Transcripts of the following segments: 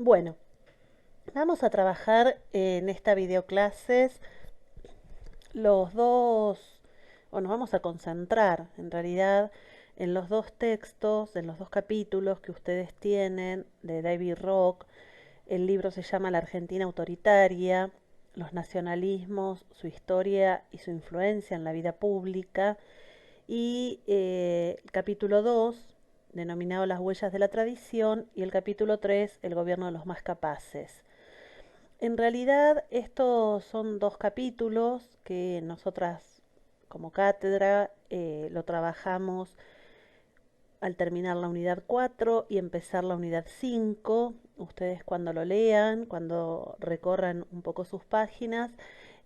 Bueno, vamos a trabajar en esta videoclases los dos, o nos vamos a concentrar en realidad en los dos textos, en los dos capítulos que ustedes tienen de David Rock. El libro se llama La Argentina autoritaria, los nacionalismos, su historia y su influencia en la vida pública. Y el capítulo 2 denominado Las huellas de la tradición, y el capítulo 3 El gobierno de los más capaces. En realidad, estos son dos capítulos que nosotras como cátedra lo trabajamos al terminar la unidad 4 y empezar la unidad 5. Ustedes cuando lo lean, cuando recorran un poco sus páginas,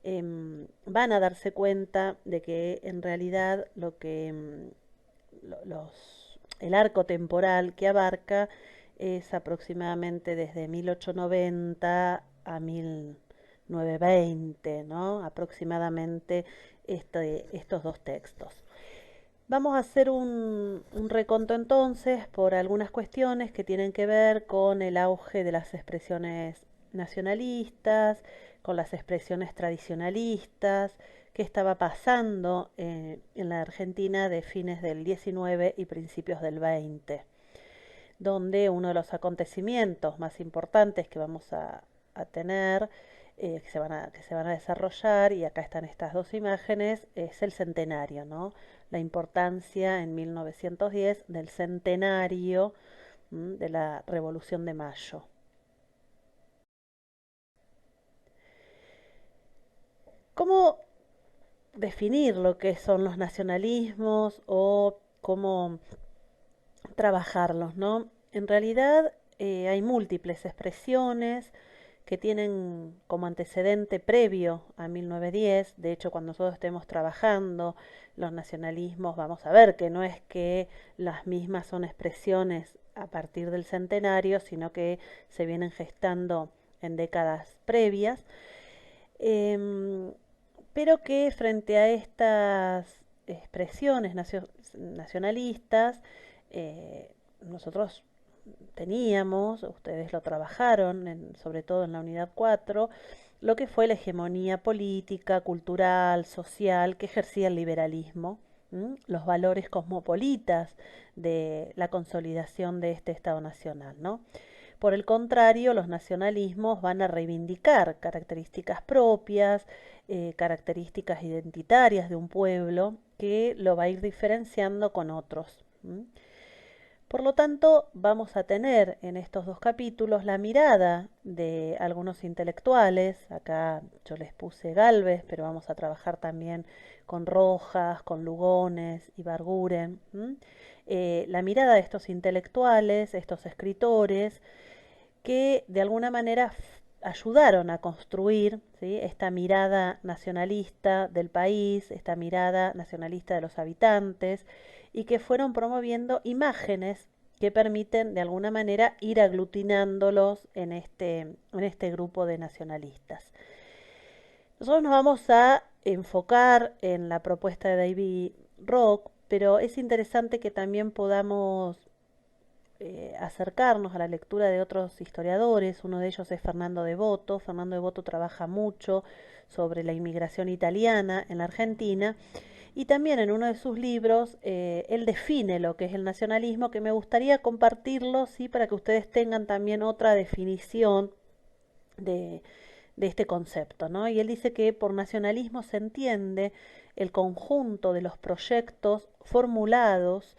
van a darse cuenta de que en realidad el arco temporal que abarca es aproximadamente desde 1890 a 1920, ¿no? Aproximadamente estos dos textos. Vamos a hacer un reconto entonces por algunas cuestiones que tienen que ver con el auge de las expresiones nacionalistas, con las expresiones tradicionalistas, qué estaba pasando en la Argentina de fines del 19 y principios del 20, donde uno de los acontecimientos más importantes que vamos a tener, que se van a desarrollar, y acá están estas dos imágenes, es el centenario, ¿no? La importancia en 1910 del centenario de la Revolución de Mayo. ¿Cómo definir lo que son los nacionalismos o cómo trabajarlos, ¿no? En realidad hay múltiples expresiones que tienen como antecedente previo a 1910. De hecho, cuando nosotros estemos trabajando los nacionalismos, vamos a ver que no es que las mismas son expresiones a partir del centenario, sino que se vienen gestando en décadas previas. Em, pero que frente a estas expresiones nacionalistas, nosotros teníamos, ustedes lo trabajaron, sobre todo en la unidad 4, lo que fue la hegemonía política, cultural, social que ejercía el liberalismo, los valores cosmopolitas de la consolidación de este Estado Nacional, ¿no? Por el contrario, los nacionalismos van a reivindicar características propias, características identitarias de un pueblo que lo va a ir diferenciando con otros. Por lo tanto, vamos a tener en estos dos capítulos la mirada de algunos intelectuales. Acá yo les puse Gálvez, pero vamos a trabajar también con Rojas, con Lugones y Barguren. La mirada de estos intelectuales, estos escritores, que de alguna manera ayudaron a construir, ¿sí?, esta mirada nacionalista del país, esta mirada nacionalista de los habitantes, y que fueron promoviendo imágenes que permiten de alguna manera ir aglutinándolos en este grupo de nacionalistas. Nosotros nos vamos a enfocar en la propuesta de David Rock, pero es interesante que también podamos acercarnos a la lectura de otros historiadores. Uno de ellos es Fernando Devoto. Fernando Devoto trabaja mucho sobre la inmigración italiana en la Argentina, y también en uno de sus libros él define lo que es el nacionalismo, que me gustaría compartirlo, ¿sí?, para que ustedes tengan también otra definición de, de este concepto, ¿no? Y él dice que por nacionalismo se entiende el conjunto de los proyectos formulados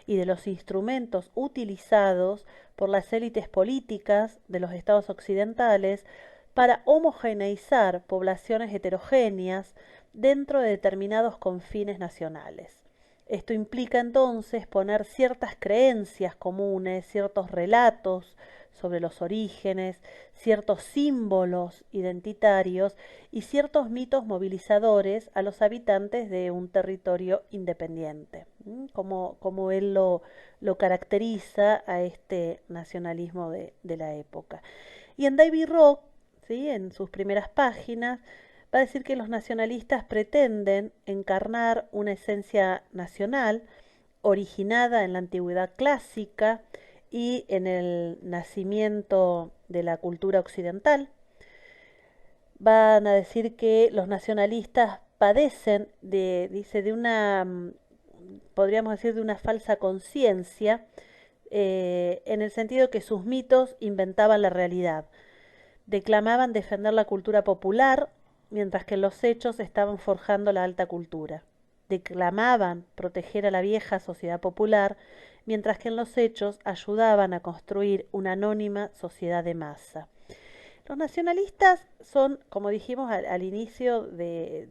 y de los instrumentos utilizados por las élites políticas de los estados occidentales para homogeneizar poblaciones heterogéneas dentro de determinados confines nacionales. Esto implica entonces poner ciertas creencias comunes, ciertos relatos sobre los orígenes, ciertos símbolos identitarios y ciertos mitos movilizadores a los habitantes de un territorio independiente, como él lo caracteriza a este nacionalismo de la época. Y en David Rock, ¿sí?, en sus primeras páginas, va a decir que los nacionalistas pretenden encarnar una esencia nacional originada en la antigüedad clásica y en el nacimiento de la cultura occidental. Van a decir que los nacionalistas padecen dice, de una, podríamos decir, de una falsa conciencia, en el sentido que sus mitos inventaban la realidad. Declamaban defender la cultura popular, mientras que en los hechos estaban forjando la alta cultura. Declamaban proteger a la vieja sociedad popular, mientras que en los hechos ayudaban a construir una anónima sociedad de masa. Los nacionalistas son, como dijimos al inicio de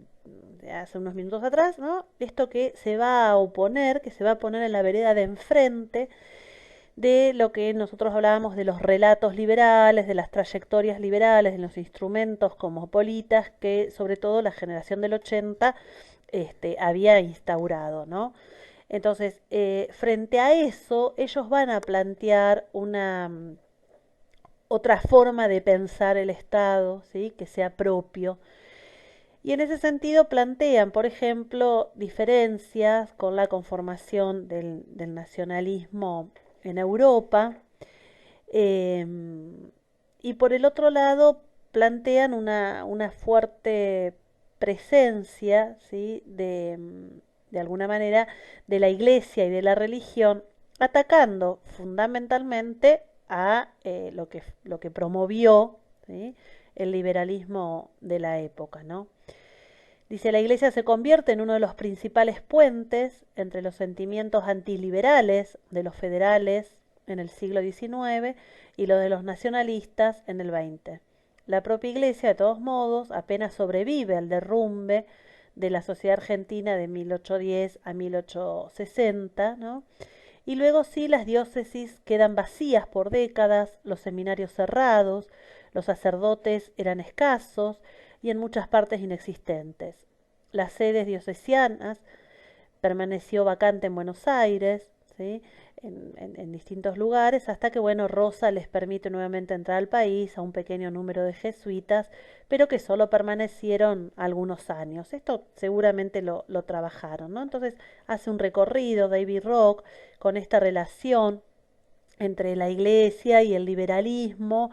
hace unos minutos atrás, ¿no? Esto que se va a oponer, que se va a poner en la vereda de enfrente de lo que nosotros hablábamos de los relatos liberales, de las trayectorias liberales, de los instrumentos cosmopolitas que sobre todo la generación del 80 había instaurado, ¿no? Entonces, frente a eso, ellos van a plantear una otra forma de pensar el Estado, ¿sí? Que sea propio. Y en ese sentido plantean, por ejemplo, diferencias con la conformación del nacionalismo en Europa, eh, y por el otro lado plantean una fuerte presencia, ¿sí? De alguna manera, de la iglesia y de la religión, atacando fundamentalmente a lo que promovió, ¿sí? El liberalismo de la época, ¿no? Dice, la Iglesia se convierte en uno de los principales puentes entre los sentimientos antiliberales de los federales en el siglo XIX y los de los nacionalistas en el XX. La propia Iglesia, de todos modos, apenas sobrevive al derrumbe de la sociedad argentina de 1810 a 1860, ¿no? Y luego sí, las diócesis quedan vacías por décadas, los seminarios cerrados, los sacerdotes eran escasos y en muchas partes inexistentes. Las sedes diocesianas permaneció vacante en Buenos Aires, ¿sí? En distintos lugares, hasta que, bueno, Rosa les permite nuevamente entrar al país a un pequeño número de jesuitas, pero que solo permanecieron algunos años. Esto seguramente lo trabajaron, ¿no? Entonces hace un recorrido David Rock con esta relación entre la iglesia y el liberalismo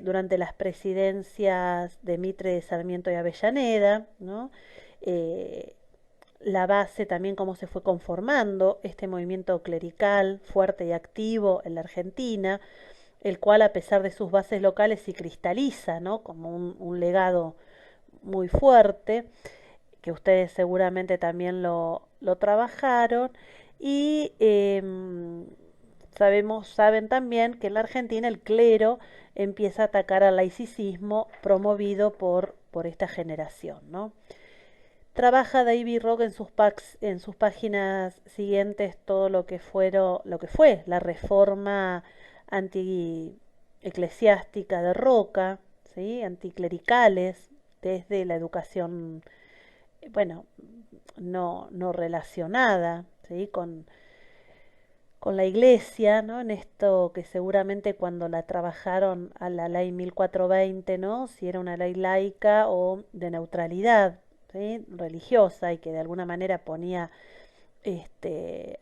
durante las presidencias de Mitre, de Sarmiento y Avellaneda, ¿no? Eh, la base también cómo se fue conformando este movimiento clerical fuerte y activo en la Argentina, el cual a pesar de sus bases locales se cristaliza, ¿no? Como un legado muy fuerte, que ustedes seguramente también lo trabajaron, y saben también que en la Argentina el clero empieza a atacar al laicismo promovido por esta generación, ¿no? Trabaja David Rock en sus páginas siguientes todo lo que fue la reforma anti-eclesiástica de Roca, ¿sí? Anticlericales, desde la educación, bueno, no relacionada, ¿sí? Con la iglesia, ¿no? En esto que seguramente cuando la trabajaron a la ley 1420, ¿no? Si era una ley laica o de neutralidad, ¿sí? Religiosa, y que de alguna manera ponía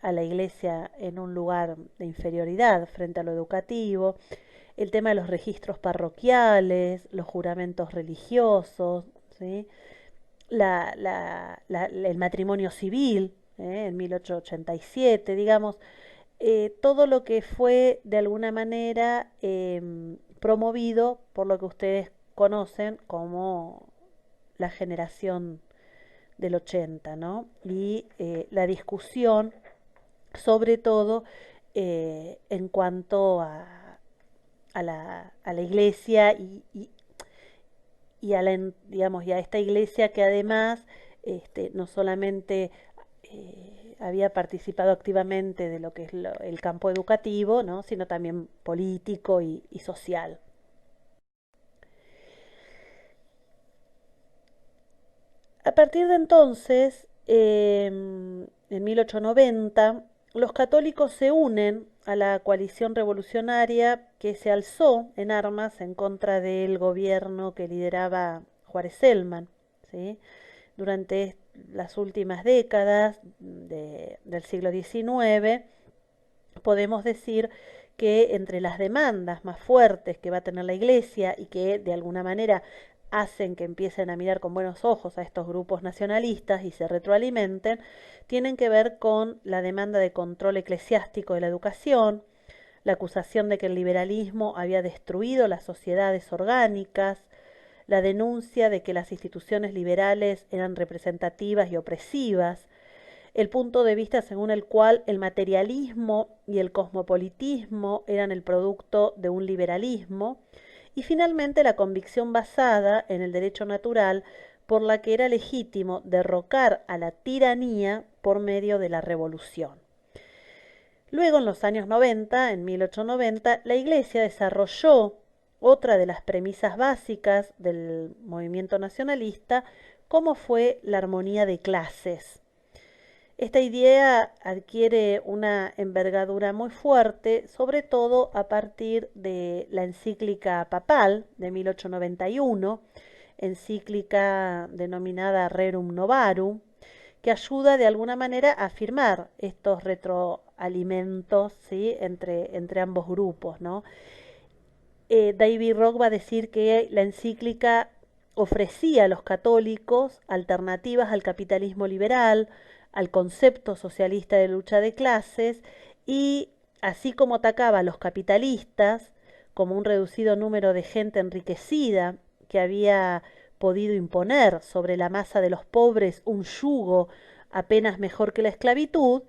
a la iglesia en un lugar de inferioridad frente a lo educativo, el tema de los registros parroquiales, los juramentos religiosos, ¿sí? El matrimonio civil, en 1887, digamos, todo lo que fue de alguna manera promovido por lo que ustedes conocen como la generación del 80, ¿no? Y la discusión, sobre todo, en cuanto a la iglesia y digamos, y a esta iglesia que además no solamente había participado activamente de lo que es el campo educativo, ¿no? Sino también político y social. A partir de entonces, en 1890, los católicos se unen a la coalición revolucionaria que se alzó en armas en contra del gobierno que lideraba Juárez Celman, ¿sí? Durante las últimas décadas del siglo XIX, podemos decir que entre las demandas más fuertes que va a tener la Iglesia y que de alguna manera hacen que empiecen a mirar con buenos ojos a estos grupos nacionalistas y se retroalimenten, tienen que ver con la demanda de control eclesiástico de la educación, la acusación de que el liberalismo había destruido las sociedades orgánicas, la denuncia de que las instituciones liberales eran representativas y opresivas, el punto de vista según el cual el materialismo y el cosmopolitismo eran el producto de un liberalismo, y finalmente la convicción basada en el derecho natural por la que era legítimo derrocar a la tiranía por medio de la revolución. Luego, en los años 90, en 1890, la Iglesia desarrolló otra de las premisas básicas del movimiento nacionalista, como fue la armonía de clases. Esta idea adquiere una envergadura muy fuerte, sobre todo a partir de la encíclica papal de 1891, encíclica denominada Rerum Novarum, que ayuda de alguna manera a afirmar estos retroalimentos, ¿sí?, entre ambos grupos, ¿no? David Rock va a decir que la encíclica ofrecía a los católicos alternativas al capitalismo liberal, al concepto socialista de lucha de clases, y así como atacaba a los capitalistas como un reducido número de gente enriquecida que había podido imponer sobre la masa de los pobres un yugo apenas mejor que la esclavitud,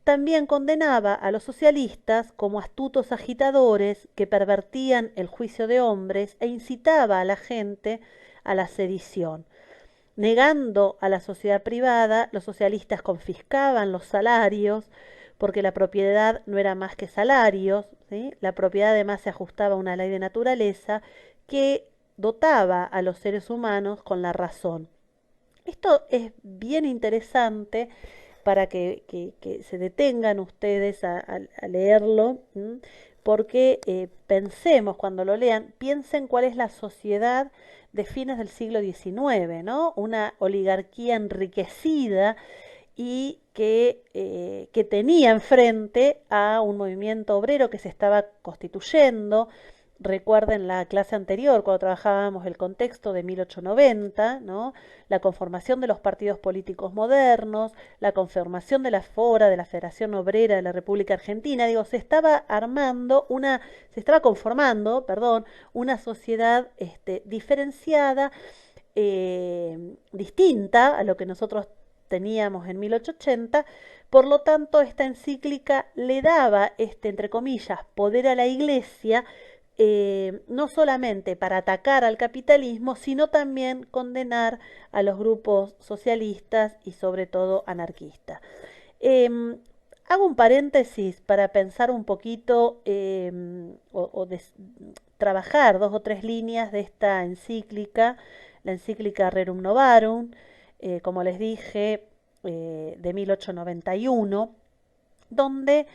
también condenaba a los socialistas como astutos agitadores que pervertían el juicio de hombres e incitaba a la gente a la sedición. Negando a la sociedad privada, los socialistas confiscaban los salarios, porque la propiedad no era más que salarios, ¿sí? La propiedad además se ajustaba a una ley de naturaleza que dotaba a los seres humanos con la razón. Esto es bien interesante para que se detengan ustedes a leerlo, porque pensemos, cuando lo lean, piensen cuál es la sociedad de fines del siglo XIX, ¿no? Una oligarquía enriquecida y que tenía enfrente a un movimiento obrero que se estaba constituyendo. Recuerden la clase anterior, cuando trabajábamos el contexto de 1890, ¿no? La conformación de los partidos políticos modernos, la conformación de la FORA, de la Federación Obrera de la República Argentina. Digo, se estaba conformando, perdón, una sociedad diferenciada, distinta a lo que nosotros teníamos en 1880. Por lo tanto, esta encíclica le daba entre comillas, poder a la Iglesia, no solamente para atacar al capitalismo, sino también condenar a los grupos socialistas y sobre todo anarquistas. Hago un paréntesis para pensar un poquito trabajar 2 o 3 líneas de esta encíclica, la encíclica Rerum Novarum, como les dije, de 1891, donde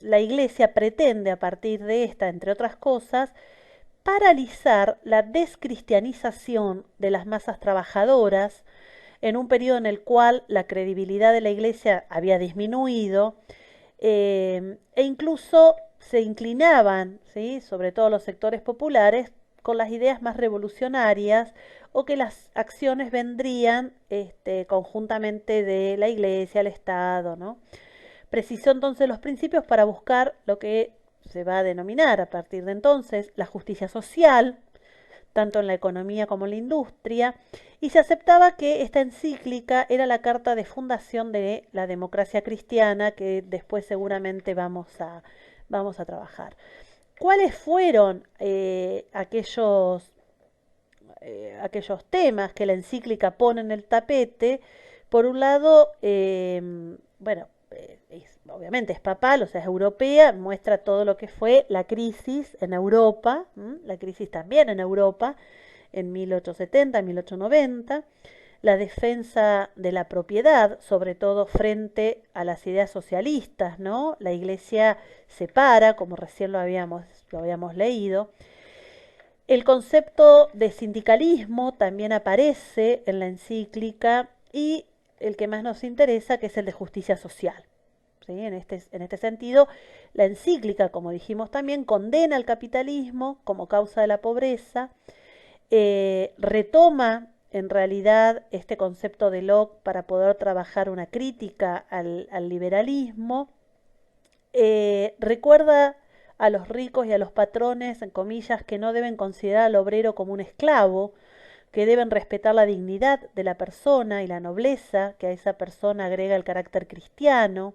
la Iglesia pretende, a partir de esta, entre otras cosas, paralizar la descristianización de las masas trabajadoras en un periodo en el cual la credibilidad de la Iglesia había disminuido, e incluso se inclinaban, ¿sí?, sobre todo los sectores populares, con las ideas más revolucionarias, o que las acciones vendrían conjuntamente de la Iglesia, el Estado, ¿no? Precisó entonces los principios para buscar lo que se va a denominar a partir de entonces la justicia social, tanto en la economía como en la industria, y se aceptaba que esta encíclica era la carta de fundación de la democracia cristiana, que después seguramente vamos a trabajar. ¿Cuáles fueron aquellos temas que la encíclica pone en el tapete? Por un lado, obviamente es papal, o sea, es europea, muestra todo lo que fue la crisis en Europa, la crisis también en Europa, en 1870, 1890, la defensa de la propiedad, sobre todo frente a las ideas socialistas, ¿no? La Iglesia separa, como recién lo habíamos leído. El concepto de sindicalismo también aparece en la encíclica, y el que más nos interesa, que es el de justicia social, ¿sí? En este sentido, la encíclica, como dijimos también, condena al capitalismo como causa de la pobreza, retoma en realidad este concepto de Locke para poder trabajar una crítica al liberalismo, recuerda a los ricos y a los patrones, en comillas, que no deben considerar al obrero como un esclavo, que deben respetar la dignidad de la persona y la nobleza, que a esa persona agrega el carácter cristiano.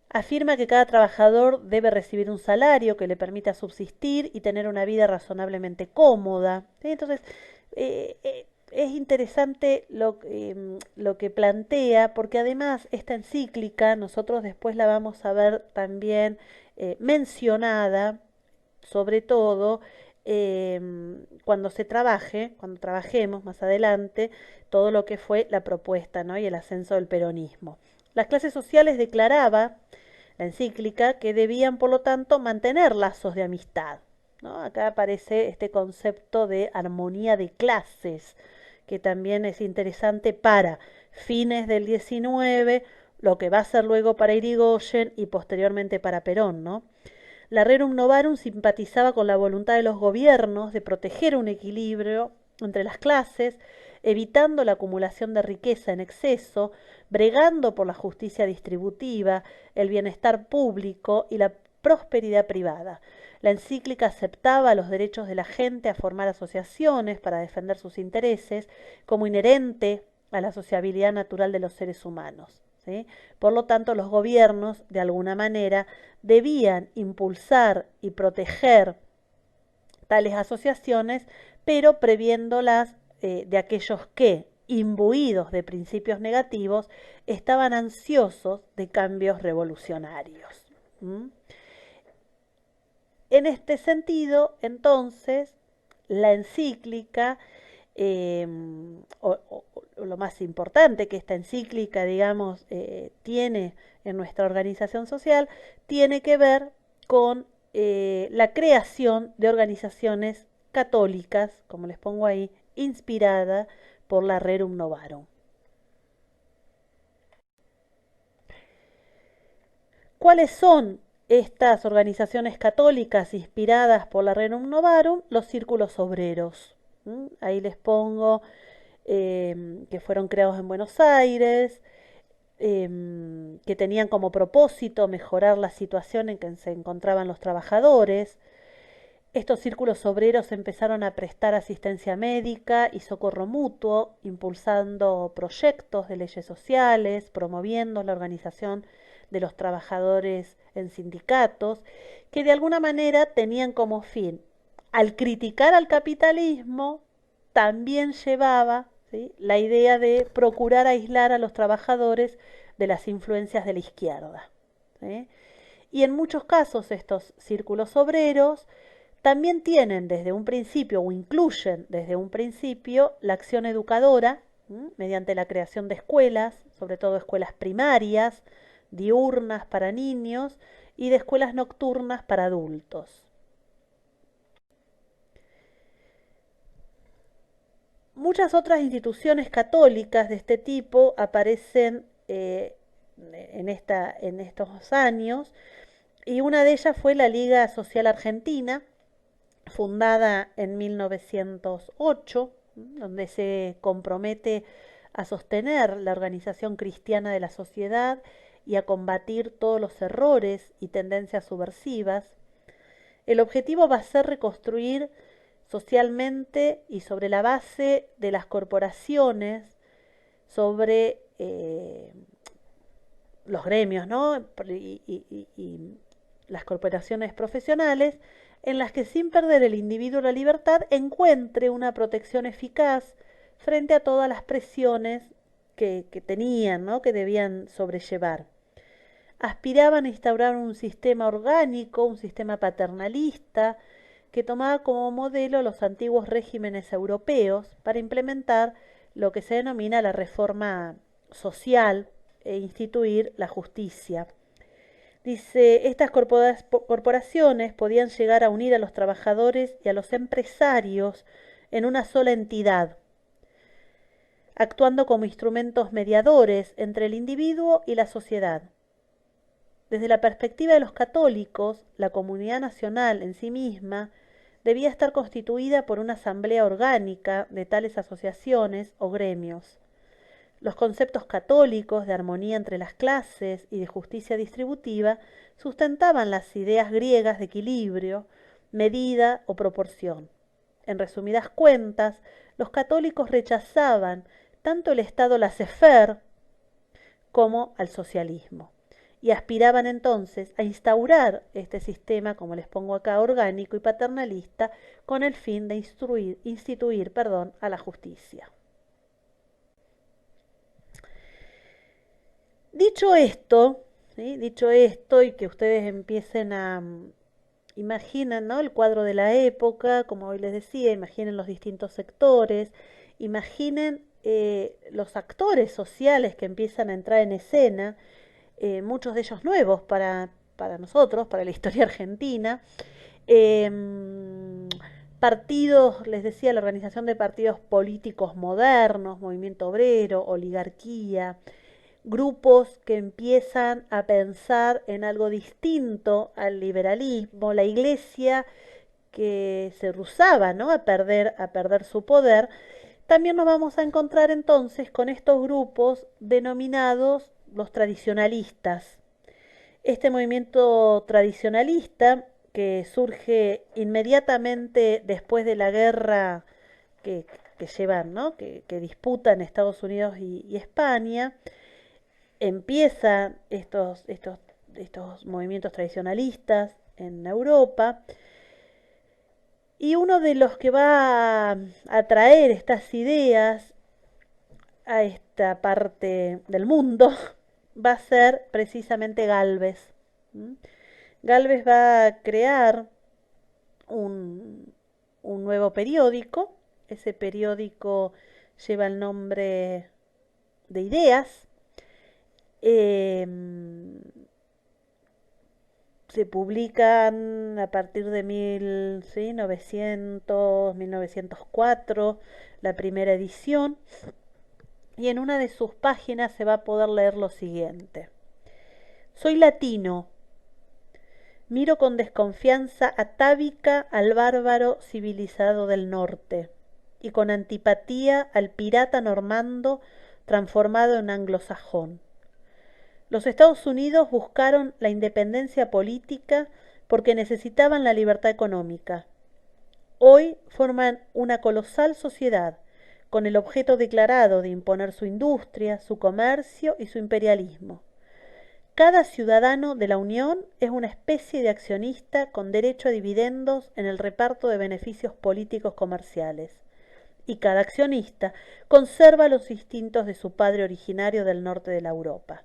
Afirma que cada trabajador debe recibir un salario que le permita subsistir y tener una vida razonablemente cómoda. ¿Sí? Entonces, es interesante lo que plantea, porque además esta encíclica nosotros después la vamos a ver también mencionada, sobre todo cuando cuando trabajemos más adelante, todo lo que fue la propuesta, ¿no? Y el ascenso del peronismo. Las clases sociales declaraba la encíclica que debían, por lo tanto, mantener lazos de amistad, ¿no? Acá aparece este concepto de armonía de clases, que también es interesante para fines del 19, lo que va a ser luego para Irigoyen y posteriormente para Perón, ¿no? La Rerum Novarum simpatizaba con la voluntad de los gobiernos de proteger un equilibrio entre las clases, evitando la acumulación de riqueza en exceso, bregando por la justicia distributiva, el bienestar público y la prosperidad privada. La encíclica aceptaba los derechos de la gente a formar asociaciones para defender sus intereses como inherente a la sociabilidad natural de los seres humanos. ¿Sí? Por lo tanto, los gobiernos, de alguna manera, debían impulsar y proteger tales asociaciones, pero previéndolas de aquellos que, imbuidos de principios negativos, estaban ansiosos de cambios revolucionarios. ¿Mm? En este sentido, entonces, la encíclica, eh, o lo más importante que esta encíclica, digamos, tiene en nuestra organización social, tiene que ver con la creación de organizaciones católicas, como les pongo ahí, inspirada por la Rerum Novarum. ¿Cuáles son estas organizaciones católicas inspiradas por la Rerum Novarum? Los círculos obreros. Ahí les pongo que fueron creados en Buenos Aires, que tenían como propósito mejorar la situación en que se encontraban los trabajadores. Estos círculos obreros empezaron a prestar asistencia médica y socorro mutuo, impulsando proyectos de leyes sociales, promoviendo la organización de los trabajadores en sindicatos, que de alguna manera tenían como fin, al criticar al capitalismo, también llevaba, ¿sí?, la idea de procurar aislar a los trabajadores de las influencias de la izquierda. ¿Sí? Y en muchos casos estos círculos obreros también tienen desde un principio o incluyen desde un principio la acción educadora, mediante la creación de escuelas, sobre todo escuelas primarias, diurnas para niños y de escuelas nocturnas para adultos. Muchas otras instituciones católicas de este tipo aparecen en estos años, y una de ellas fue la Liga Social Argentina, fundada en 1908, donde se compromete a sostener la organización cristiana de la sociedad y a combatir todos los errores y tendencias subversivas. El objetivo va a ser reconstruir socialmente y sobre la base de las corporaciones, sobre los gremios, ¿no? Y las corporaciones profesionales, en las que sin perder el individuo la libertad encuentre una protección eficaz frente a todas las presiones que tenían, ¿no?, que debían sobrellevar. Aspiraban a instaurar un sistema orgánico, un sistema paternalista, que tomaba como modelo los antiguos regímenes europeos para implementar lo que se denomina la reforma social e instituir la justicia. Dice, estas corporaciones podían llegar a unir a los trabajadores y a los empresarios en una sola entidad, actuando como instrumentos mediadores entre el individuo y la sociedad. Desde la perspectiva de los católicos, la comunidad nacional en sí misma debía estar constituida por una asamblea orgánica de tales asociaciones o gremios. Los conceptos católicos de armonía entre las clases y de justicia distributiva sustentaban las ideas griegas de equilibrio, medida o proporción. En resumidas cuentas, los católicos rechazaban tanto el Estado laissez-faire como al socialismo y aspiraban entonces a instaurar este sistema, como les pongo acá, orgánico y paternalista, con el fin de instituir a la justicia. Dicho esto, ¿sí? Dicho esto, y que ustedes empiecen a imaginar, ¿no?, el cuadro de la época, como hoy les decía, imaginen los distintos sectores, imaginen los actores sociales que empiezan a entrar en escena, muchos de ellos nuevos para nosotros, para la historia argentina. Partidos, les decía, la organización de partidos políticos modernos, movimiento obrero, oligarquía, grupos que empiezan a pensar en algo distinto al liberalismo, la iglesia que se rehusaba, ¿no?, a perder su poder. También nos vamos a encontrar entonces con estos grupos denominados los tradicionalistas. Este movimiento tradicionalista, que surge inmediatamente después de la guerra que llevan, ¿no?, que disputan Estados Unidos y España, empiezan estos movimientos tradicionalistas en Europa, y uno de los que va a traer estas ideas a esta parte del mundo va a ser precisamente Gálvez. Gálvez va a crear un nuevo periódico. Ese periódico lleva el nombre de Ideas. Se publican a partir de 1904 la primera edición, y en una de sus páginas se va a poder leer lo siguiente: soy latino, miro con desconfianza atávica al bárbaro civilizado del norte y con antipatía al pirata normando transformado en anglosajón. Los Estados Unidos buscaron la independencia política porque necesitaban la libertad económica. Hoy forman una colosal sociedad con el objeto declarado de imponer su industria, su comercio y su imperialismo. Cada ciudadano de la Unión es una especie de accionista con derecho a dividendos en el reparto de beneficios políticos comerciales, y cada accionista conserva los instintos de su padre originario del norte de la Europa.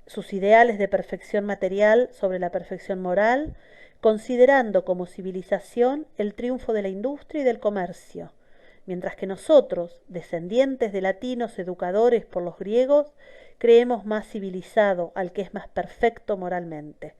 Sus ideales de perfección material sobre la perfección moral, considerando como civilización el triunfo de la industria y del comercio, mientras que nosotros, descendientes de latinos educadores por los griegos, creemos más civilizado al que es más perfecto moralmente.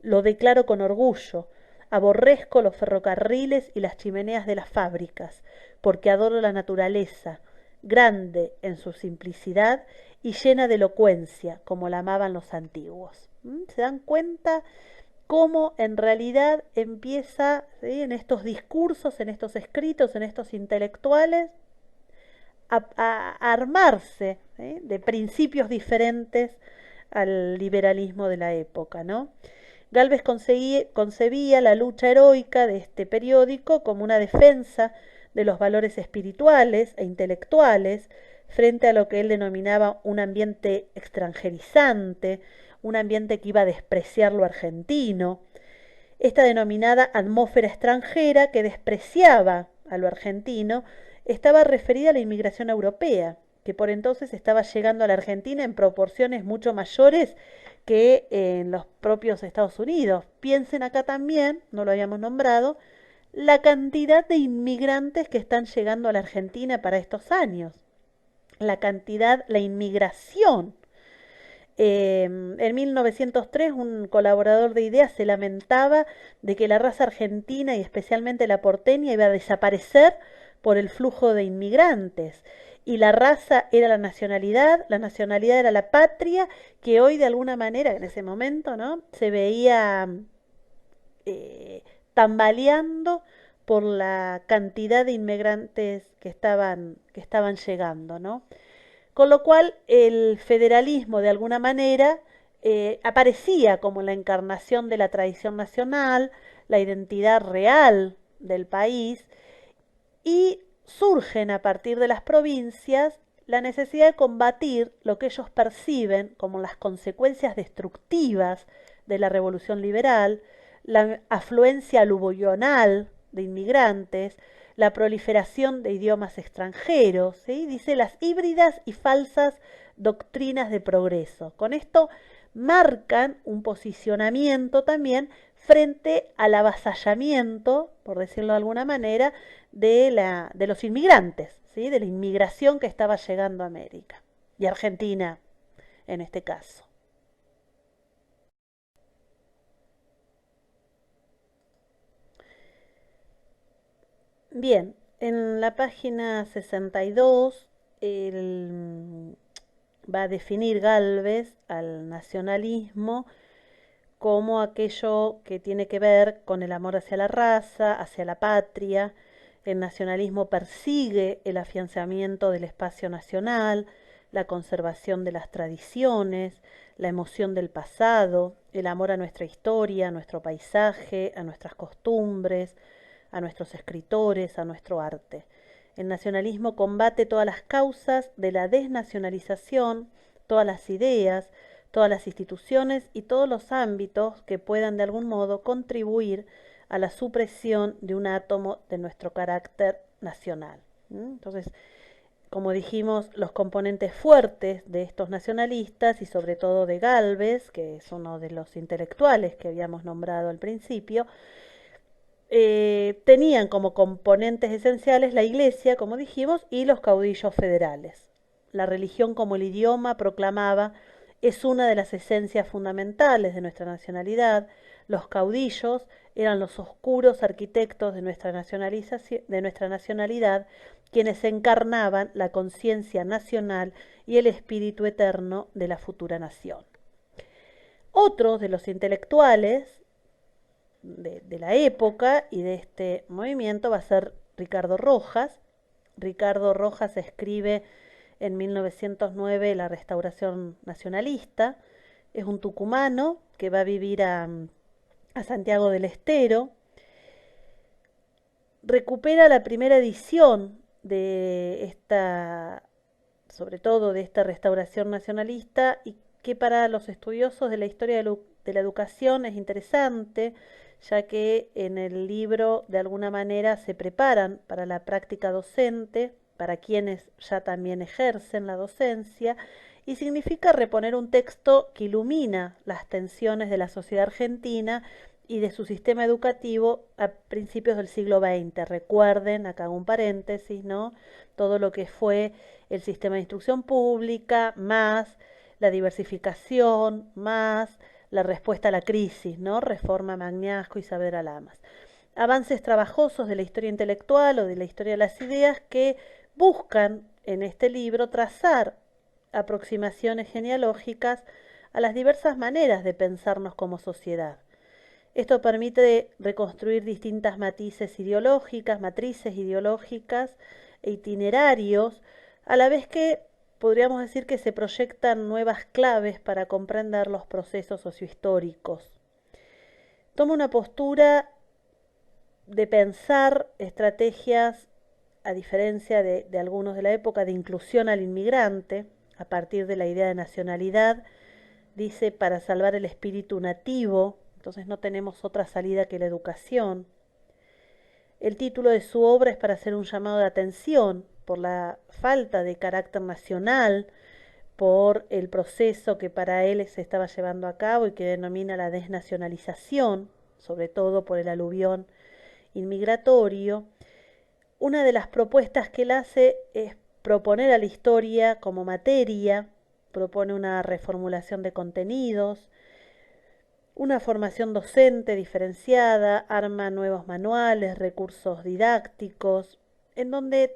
Lo declaro con orgullo, aborrezco los ferrocarriles y las chimeneas de las fábricas, porque adoro la naturaleza, grande en su simplicidad y llena de elocuencia, como la amaban los antiguos. ¿Se dan cuenta cómo en realidad empieza, ¿sí?, en estos discursos, en estos escritos, en estos intelectuales, a armarse, ¿sí?, de principios diferentes al liberalismo de la época, ¿no? Gálvez concebía la lucha heroica de este periódico como una defensa de los valores espirituales e intelectuales frente a lo que él denominaba un ambiente extranjerizante, un ambiente que iba a despreciar lo argentino. Esta denominada atmósfera extranjera que despreciaba a lo argentino estaba referida a la inmigración europea, que por entonces estaba llegando a la Argentina en proporciones mucho mayores que en los propios Estados Unidos. Piensen acá también, no lo habíamos nombrado, la cantidad de inmigrantes que están llegando a la Argentina para estos años. La inmigración. En 1903 un colaborador de Ideas se lamentaba de que la raza argentina y especialmente la porteña iba a desaparecer por el flujo de inmigrantes, y la raza era la nacionalidad era la patria, que hoy de alguna manera, en ese momento, ¿no? Se veía eh, tambaleando por la cantidad de inmigrantes que estaban llegando, ¿no? Con lo cual el federalismo de alguna manera aparecía como la encarnación de la tradición nacional, la identidad real del país, y surgen a partir de las provincias la necesidad de combatir lo que ellos perciben como las consecuencias destructivas de la revolución liberal, la afluencia aluvional de inmigrantes, la proliferación de idiomas extranjeros, ¿sí? Dice las híbridas y falsas doctrinas de progreso. Con esto marcan un posicionamiento también frente al avasallamiento, por decirlo de alguna manera, de los inmigrantes, ¿sí? De la inmigración que estaba llegando a América y Argentina en este caso. Bien, en la página 62 el, va a definir Galvez al nacionalismo como aquello que tiene que ver con el amor hacia la raza, hacia la patria. El nacionalismo persigue el afianzamiento del espacio nacional, la conservación de las tradiciones, la emoción del pasado, el amor a nuestra historia, a nuestro paisaje, a nuestras costumbres, a nuestros escritores, a nuestro arte. El nacionalismo combate todas las causas de la desnacionalización, todas las ideas, todas las instituciones y todos los ámbitos que puedan de algún modo contribuir a la supresión de un átomo de nuestro carácter nacional. Entonces, como dijimos, los componentes fuertes de estos nacionalistas y sobre todo de Galvez, que es uno de los intelectuales que habíamos nombrado al principio, tenían como componentes esenciales la iglesia, como dijimos, y los caudillos federales. La religión como el idioma proclamaba es una de las esencias fundamentales de nuestra nacionalidad. Los caudillos eran los oscuros arquitectos de nuestra, de nuestra nacionalidad, quienes encarnaban la conciencia nacional y el espíritu eterno de la futura nación. Otros de los intelectuales de la época y de este movimiento va a ser Ricardo Rojas. Ricardo Rojas escribe en 1909 La Restauración Nacionalista. Es un tucumano que va a vivir a Santiago del Estero. Recupera la primera edición de esta, sobre todo de esta restauración nacionalista, y que para los estudiosos de la historia de la educación es interesante, ya que en el libro de alguna manera se preparan para la práctica docente, para quienes ya también ejercen la docencia, y significa reponer un texto que ilumina las tensiones de la sociedad argentina y de su sistema educativo a principios del siglo XX. Recuerden, acá hago un paréntesis, ¿no? Todo lo que fue el sistema de instrucción pública, más la diversificación, más la respuesta a la crisis, ¿no? Reforma Magnasco y Saavedra Lamas. Avances trabajosos de la historia intelectual o de la historia de las ideas que buscan en este libro trazar aproximaciones genealógicas a las diversas maneras de pensarnos como sociedad. Esto permite reconstruir distintas matrices ideológicas e itinerarios, a la vez que podríamos decir que se proyectan nuevas claves para comprender los procesos sociohistóricos. Toma una postura de pensar estrategias, a diferencia de algunos de la época, de inclusión al inmigrante, a partir de la idea de nacionalidad. Dice, para salvar el espíritu nativo, entonces no tenemos otra salida que la educación. El título de su obra es para hacer un llamado de atención por la falta de carácter nacional, por el proceso que para él se estaba llevando a cabo y que denomina la desnacionalización, sobre todo por el aluvión inmigratorio. Una de las propuestas que él hace es proponer a la historia como materia, propone una reformulación de contenidos, una formación docente diferenciada, arma nuevos manuales, recursos didácticos, en donde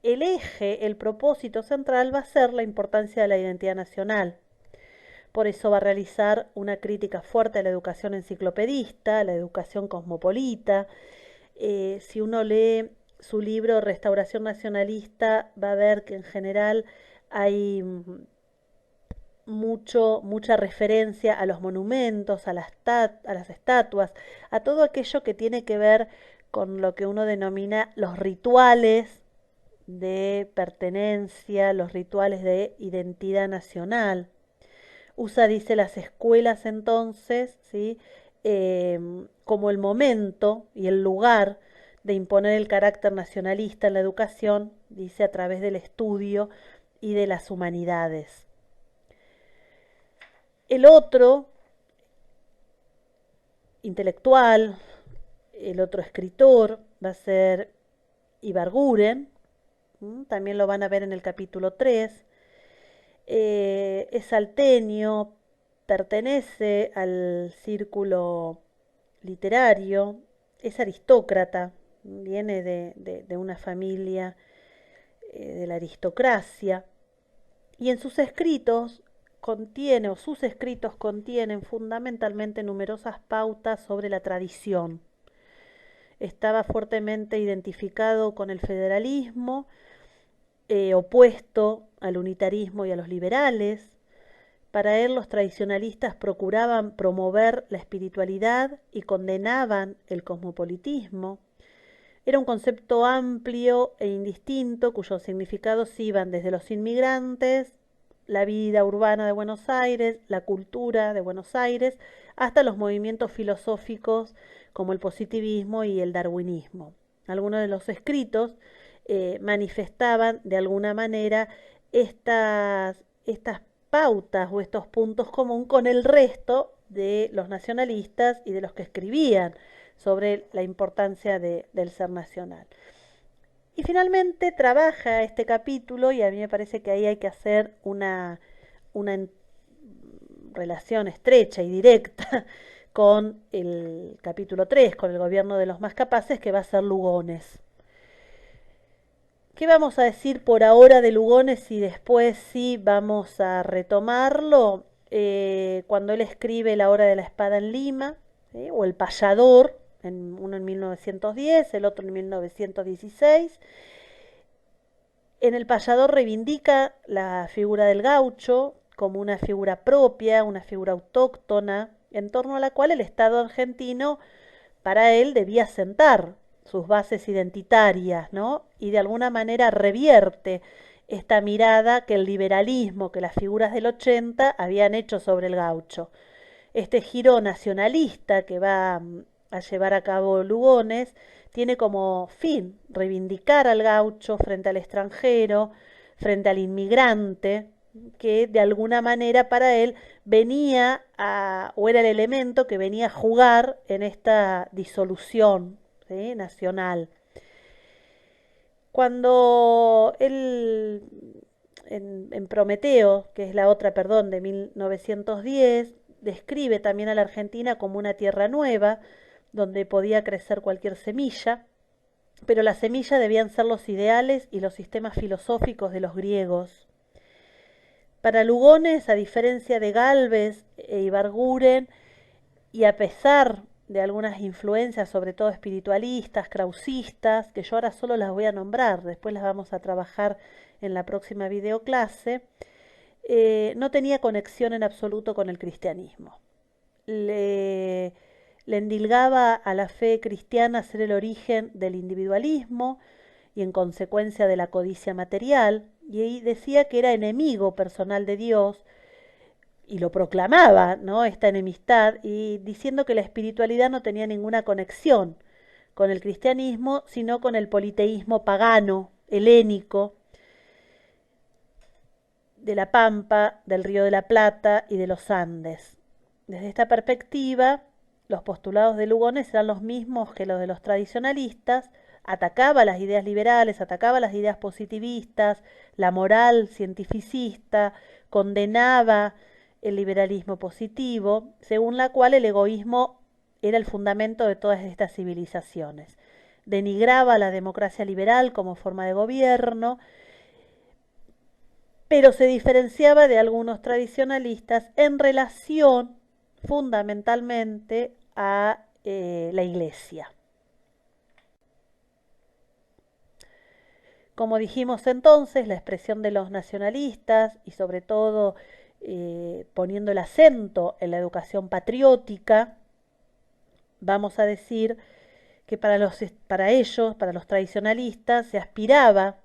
el eje, el propósito central va a ser la importancia de la identidad nacional. Por eso va a realizar una crítica fuerte a la educación enciclopedista, a la educación cosmopolita. Si uno lee su libro Restauración Nacionalista, va a ver que en general hay mucha referencia a los monumentos, a las estatuas, a todo aquello que tiene que ver con lo que uno denomina los rituales de pertenencia, los rituales de identidad nacional. USA dice las escuelas entonces, ¿sí? Como el momento y el lugar de imponer el carácter nacionalista en la educación, dice a través del estudio y de las humanidades. El otro intelectual, el otro escritor va a ser Ibarguren, también lo van a ver en el capítulo 3. Es salteño, pertenece al círculo literario, es aristócrata, viene de una familia de la aristocracia, y en sus escritos sus escritos contienen fundamentalmente numerosas pautas sobre la tradición. Estaba fuertemente identificado con el federalismo, opuesto al unitarismo y a los liberales. Para él los tradicionalistas procuraban promover la espiritualidad y condenaban el cosmopolitismo. Era un concepto amplio e indistinto cuyos significados iban desde los inmigrantes, la vida urbana de Buenos Aires, la cultura de Buenos Aires, hasta los movimientos filosóficos como el positivismo y el darwinismo. Algunos de los escritos manifestaban de alguna manera estas pautas o estos puntos comunes con el resto de los nacionalistas y de los que escribían sobre la importancia del ser nacional. Y finalmente trabaja este capítulo, y a mí me parece que ahí hay que hacer una relación estrecha y directa con el capítulo 3, con el gobierno de los más capaces, que va a ser Lugones. ¿Qué vamos a decir por ahora de Lugones y después sí vamos a retomarlo? Cuando él escribe La hora de la espada en Lima, ¿sí? O El payador, uno en 1910, el otro en 1916. En El payador reivindica la figura del gaucho como una figura propia, una figura autóctona, en torno a la cual el Estado argentino, para él, debía sentar sus bases identitarias, ¿no? Y de alguna manera revierte esta mirada que el liberalismo, que las figuras del 80 habían hecho sobre el gaucho. Este giro nacionalista que va a llevar a cabo Lugones tiene como fin reivindicar al gaucho frente al extranjero, frente al inmigrante, que de alguna manera para él o era el elemento que venía a jugar en esta disolución, ¿sí? Nacional. Cuando él, en Prometeo, que es la otra, perdón, de 1910, describe también a la Argentina como una tierra nueva, donde podía crecer cualquier semilla, pero la semilla debían ser los ideales y los sistemas filosóficos de los griegos. Para Lugones, a diferencia de Gálvez e Ibarguren, y a pesar de algunas influencias, sobre todo espiritualistas, krausistas, que yo ahora solo las voy a nombrar, después las vamos a trabajar en la próxima videoclase, no tenía conexión en absoluto con el cristianismo. Le endilgaba a la fe cristiana ser el origen del individualismo y en consecuencia de la codicia material, y decía que era enemigo personal de Dios, y lo proclamaba, ¿no? Esta enemistad, y diciendo que la espiritualidad no tenía ninguna conexión con el cristianismo, sino con el politeísmo pagano, helénico, de la Pampa, del Río de la Plata y de los Andes. Desde esta perspectiva, los postulados de Lugones eran los mismos que los de los tradicionalistas, atacaba las ideas liberales, atacaba las ideas positivistas, la moral cientificista, condenaba el liberalismo positivo, según la cual el egoísmo era el fundamento de todas estas civilizaciones. denigraba la democracia liberal como forma de gobierno, pero se diferenciaba de algunos tradicionalistas en relación fundamentalmente a la Iglesia. Como dijimos entonces, la expresión de los nacionalistas y sobre todo poniendo el acento en la educación patriótica, vamos a decir que para ellos, para los tradicionalistas, se aspiraba,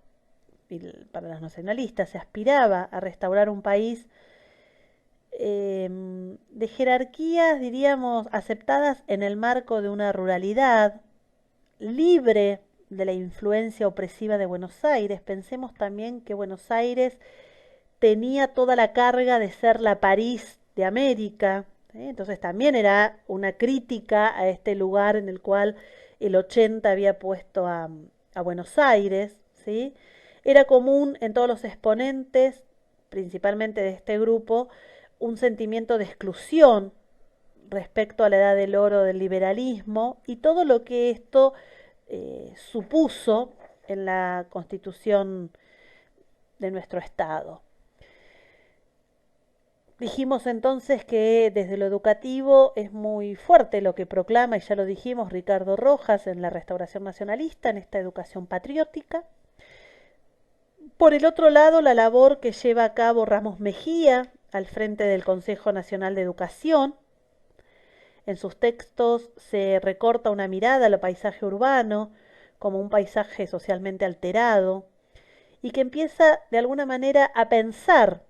y para los nacionalistas, se aspiraba a restaurar un país de jerarquías, diríamos, aceptadas en el marco de una ruralidad libre de la influencia opresiva de Buenos Aires. Pensemos también que Buenos Aires tenía toda la carga de ser la París de América, ¿sí? Entonces también era una crítica a este lugar en el cual el 80 había puesto a Buenos Aires, ¿sí? Era común en todos los exponentes, principalmente de este grupo, un sentimiento de exclusión respecto a la edad del oro del liberalismo y todo lo que esto supuso en la constitución de nuestro Estado. Dijimos entonces que desde lo educativo es muy fuerte lo que proclama, y ya lo dijimos, Ricardo Rojas en la Restauración Nacionalista, en esta educación patriótica. Por el otro lado, la labor que lleva a cabo Ramos Mejía al frente del Consejo Nacional de Educación. En sus textos se recorta una mirada al paisaje urbano como un paisaje socialmente alterado y que empieza de alguna manera a pensar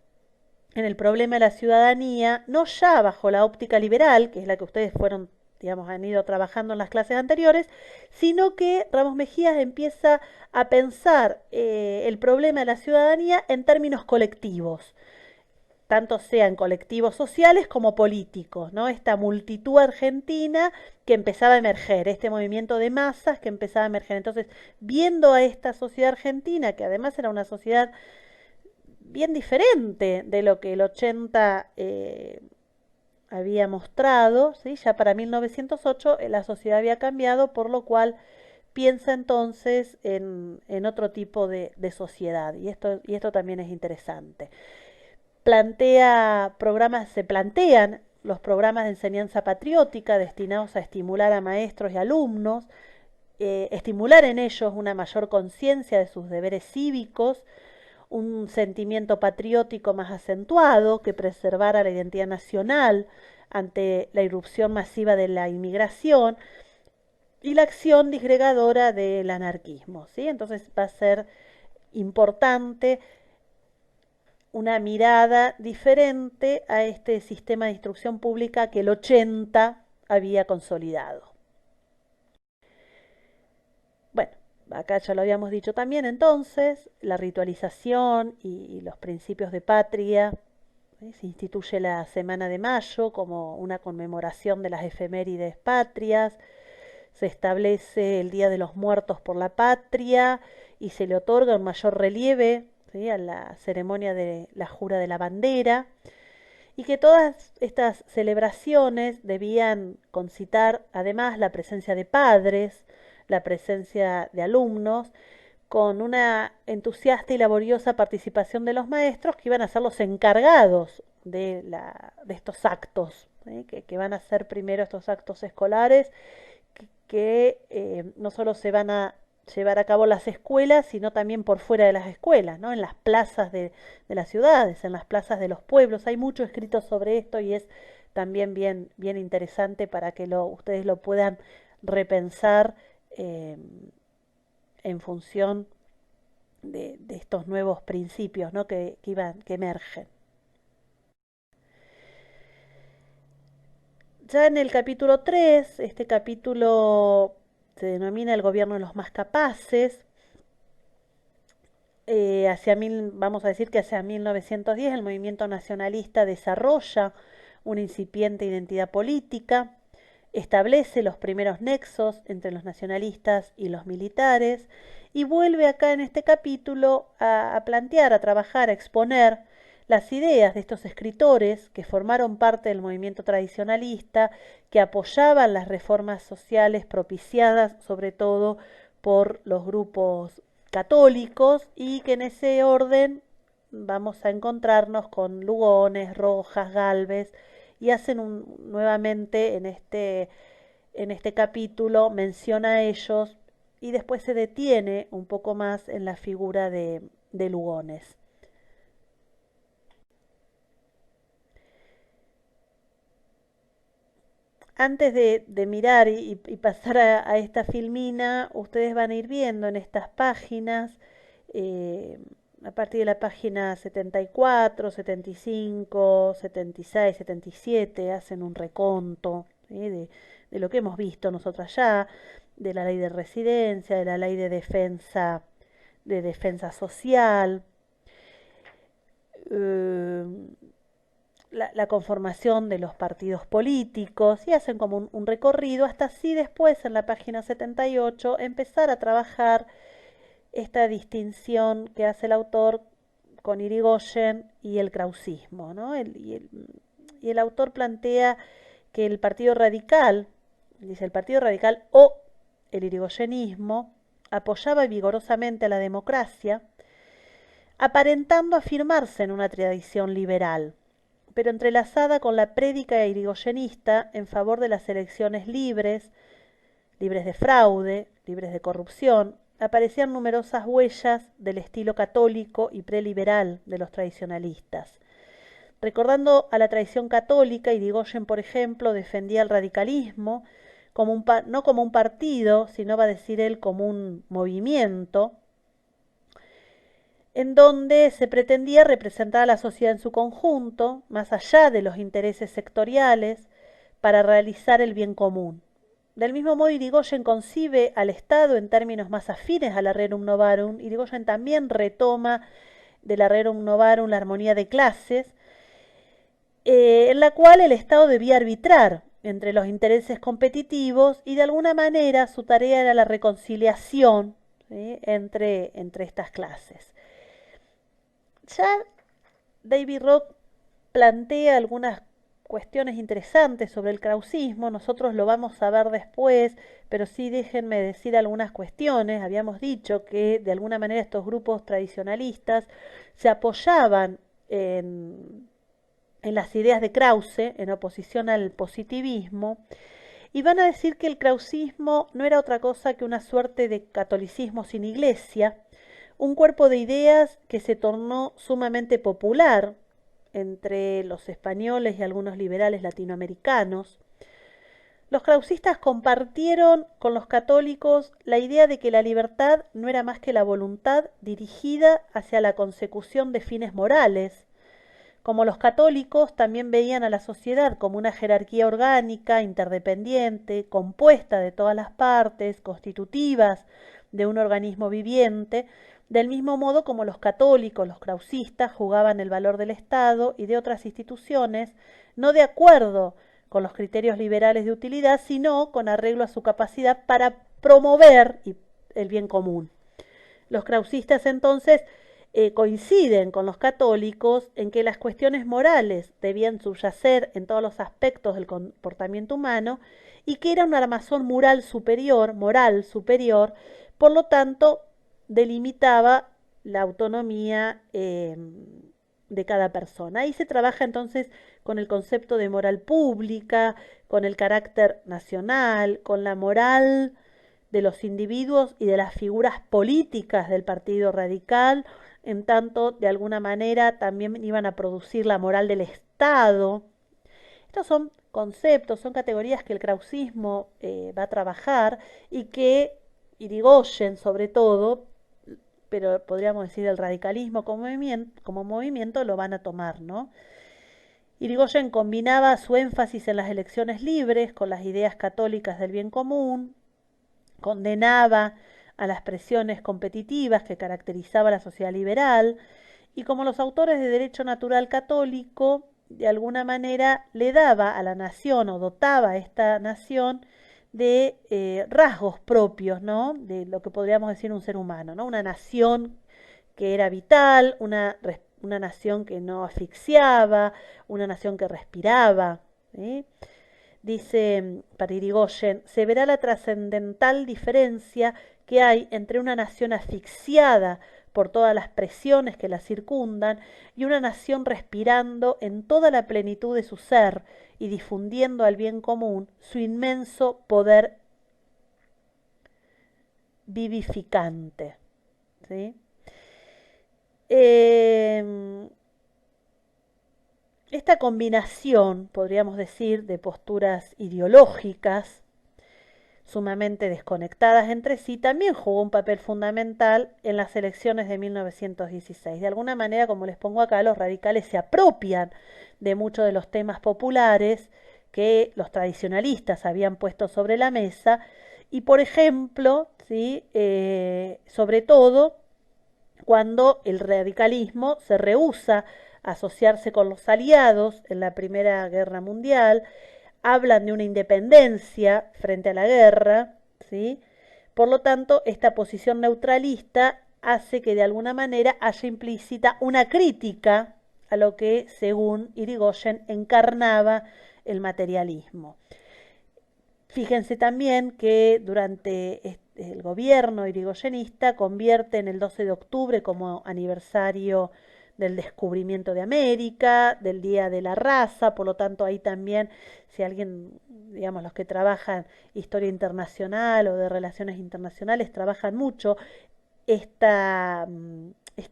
en el problema de la ciudadanía, no ya bajo la óptica liberal, que es la que ustedes fueron, digamos, han ido trabajando en las clases anteriores, sino que Ramos Mejías empieza a pensar el problema de la ciudadanía en términos colectivos, tanto sean colectivos sociales como políticos, ¿no? Esta multitud argentina que empezaba a emerger, este movimiento de masas que empezaba a emerger. Entonces, viendo a esta sociedad argentina, que además era una sociedad bien diferente de lo que el 80 había mostrado, ¿sí? Ya para 1908 la sociedad había cambiado, por lo cual piensa entonces en otro tipo de sociedad, y esto también es interesante. Se plantean los programas de enseñanza patriótica destinados a estimular a maestros y alumnos, estimular en ellos una mayor conciencia de sus deberes cívicos, un sentimiento patriótico más acentuado que preservara la identidad nacional ante la irrupción masiva de la inmigración y la acción disgregadora del anarquismo, ¿sí? Entonces va a ser importante una mirada diferente a este sistema de instrucción pública que el 80 había consolidado. Bueno, acá ya lo habíamos dicho también entonces, la ritualización y los principios de patria. Se instituye la Semana de Mayo como una conmemoración de las efemérides patrias, se establece el Día de los Muertos por la Patria y se le otorga un mayor relieve, ¿sí?, a la ceremonia de la jura de la bandera, y que todas estas celebraciones debían concitar además la presencia de padres, la presencia de alumnos, con una entusiasta y laboriosa participación de los maestros que iban a ser los encargados de estos actos, ¿sí?, que van a ser primero estos actos escolares que no solo se van a llevar a cabo las escuelas, sino también por fuera de las escuelas, ¿no? En las plazas de las ciudades, en las plazas de los pueblos. Hay mucho escrito sobre esto y es también bien interesante para que ustedes lo puedan repensar en función de estos nuevos principios, ¿no?, que emergen. Ya en el capítulo 3, este capítulo se denomina el gobierno de los más capaces. Vamos a decir que hacia 1910 el movimiento nacionalista desarrolla una incipiente identidad política, establece los primeros nexos entre los nacionalistas y los militares y vuelve acá en este capítulo a plantear, a trabajar, a exponer las ideas de estos escritores que formaron parte del movimiento tradicionalista, que apoyaban las reformas sociales propiciadas sobre todo por los grupos católicos y que en ese orden vamos a encontrarnos con Lugones, Rojas, Gálvez y hacen nuevamente en este capítulo menciona a ellos y después se detiene un poco más en la figura de Lugones. Antes de mirar y pasar a esta filmina, ustedes van a ir viendo en estas páginas, eh, a partir de la página 74, 75, 76, 77, hacen un reconto de lo que hemos visto nosotros allá, de la ley de residencia, de la ley de defensa social, eh, la conformación de los partidos políticos y hacen como un recorrido hasta así después en la página 78 empezar a trabajar esta distinción que hace el autor con Irigoyen y el krausismo, ¿no? Y el autor plantea que el Partido Radical, dice el Partido Radical o el irigoyenismo, apoyaba vigorosamente a la democracia, aparentando afirmarse en una tradición liberal, pero entrelazada con la prédica irigoyenista en favor de las elecciones libres, libres de fraude, libres de corrupción, aparecían numerosas huellas del estilo católico y preliberal de los tradicionalistas. Recordando a la tradición católica, Irigoyen, por ejemplo, defendía el radicalismo como no como un partido, sino va a decir él como un movimiento, en donde se pretendía representar a la sociedad en su conjunto, más allá de los intereses sectoriales, para realizar el bien común. Del mismo modo, Irigoyen concibe al Estado en términos más afines a la Rerum Novarum. Irigoyen también retoma de la Rerum Novarum la armonía de clases, en la cual el Estado debía arbitrar entre los intereses competitivos y de alguna manera su tarea era la reconciliación, ¿sí?, entre estas clases. Ya David Rock plantea algunas cuestiones interesantes sobre el krausismo, nosotros lo vamos a ver después, pero sí déjenme decir algunas cuestiones. Habíamos dicho que de alguna manera estos grupos tradicionalistas se apoyaban en las ideas de Krause, en oposición al positivismo, y van a decir que el krausismo no era otra cosa que una suerte de catolicismo sin iglesia, un cuerpo de ideas que se tornó sumamente popular entre los españoles y algunos liberales latinoamericanos. Los krausistas compartieron con los católicos la idea de que la libertad no era más que la voluntad dirigida hacia la consecución de fines morales. Como los católicos, también veían a la sociedad como una jerarquía orgánica, interdependiente, compuesta de todas las partes, constitutivas de un organismo viviente, del mismo modo como los católicos, los krausistas, jugaban el valor del Estado y de otras instituciones, no de acuerdo con los criterios liberales de utilidad, sino con arreglo a su capacidad para promover el bien común. Los krausistas entonces coinciden con los católicos en que las cuestiones morales debían subyacer en todos los aspectos del comportamiento humano y que era un armazón moral superior, por lo tanto delimitaba la autonomía de cada persona. Ahí se trabaja entonces con el concepto de moral pública, con el carácter nacional, con la moral de los individuos y de las figuras políticas del Partido Radical, en tanto de alguna manera también iban a producir la moral del Estado. Estos son conceptos, son categorías que el krausismo va a trabajar y que Irigoyen sobre todo, pero podríamos decir el radicalismo como movimiento lo van a tomar, ¿no? Irigoyen combinaba su énfasis en las elecciones libres con las ideas católicas del bien común, condenaba a las presiones competitivas que caracterizaba la sociedad liberal y como los autores de derecho natural católico, de alguna manera le daba a la nación o dotaba a esta nación de rasgos propios, ¿no?, de lo que podríamos decir un ser humano, ¿no?, una nación que era vital, una una nación que no asfixiaba, una nación que respiraba. ¿Sí? Dice para Irigoyen, se verá la trascendental diferencia que hay entre una nación asfixiada por todas las presiones que la circundan y una nación respirando en toda la plenitud de su ser y difundiendo al bien común su inmenso poder vivificante. ¿Sí? Esta combinación, podríamos decir, de posturas ideológicas sumamente desconectadas entre sí, también jugó un papel fundamental en las elecciones de 1916. De alguna manera, como les pongo acá, los radicales se apropian de muchos de los temas populares que los tradicionalistas habían puesto sobre la mesa y, por ejemplo, ¿sí? Sobre todo cuando el radicalismo se rehúsa a asociarse con los aliados en la Primera Guerra Mundial, hablan de una independencia frente a la guerra, ¿sí? Por lo tanto, esta posición neutralista hace que de alguna manera haya implícita una crítica a lo que, según Irigoyen, encarnaba el materialismo. Fíjense también que durante el gobierno irigoyenista convierte en el 12 de octubre como aniversario del descubrimiento de América, del Día de la Raza, por lo tanto ahí también, si alguien, digamos, los que trabajan historia internacional o de relaciones internacionales, trabajan mucho este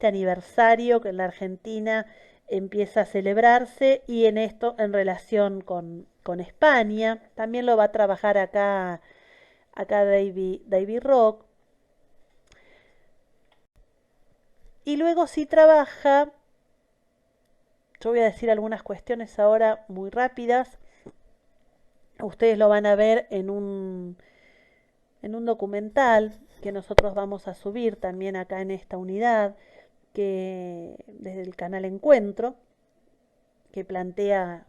aniversario que en la Argentina empieza a celebrarse y en esto en relación con España. También lo va a trabajar acá David Rock. Y luego sí trabaja, yo voy a decir algunas cuestiones ahora muy rápidas. Ustedes lo van a ver en un documental que nosotros vamos a subir también acá en esta unidad, que desde el canal Encuentro, que plantea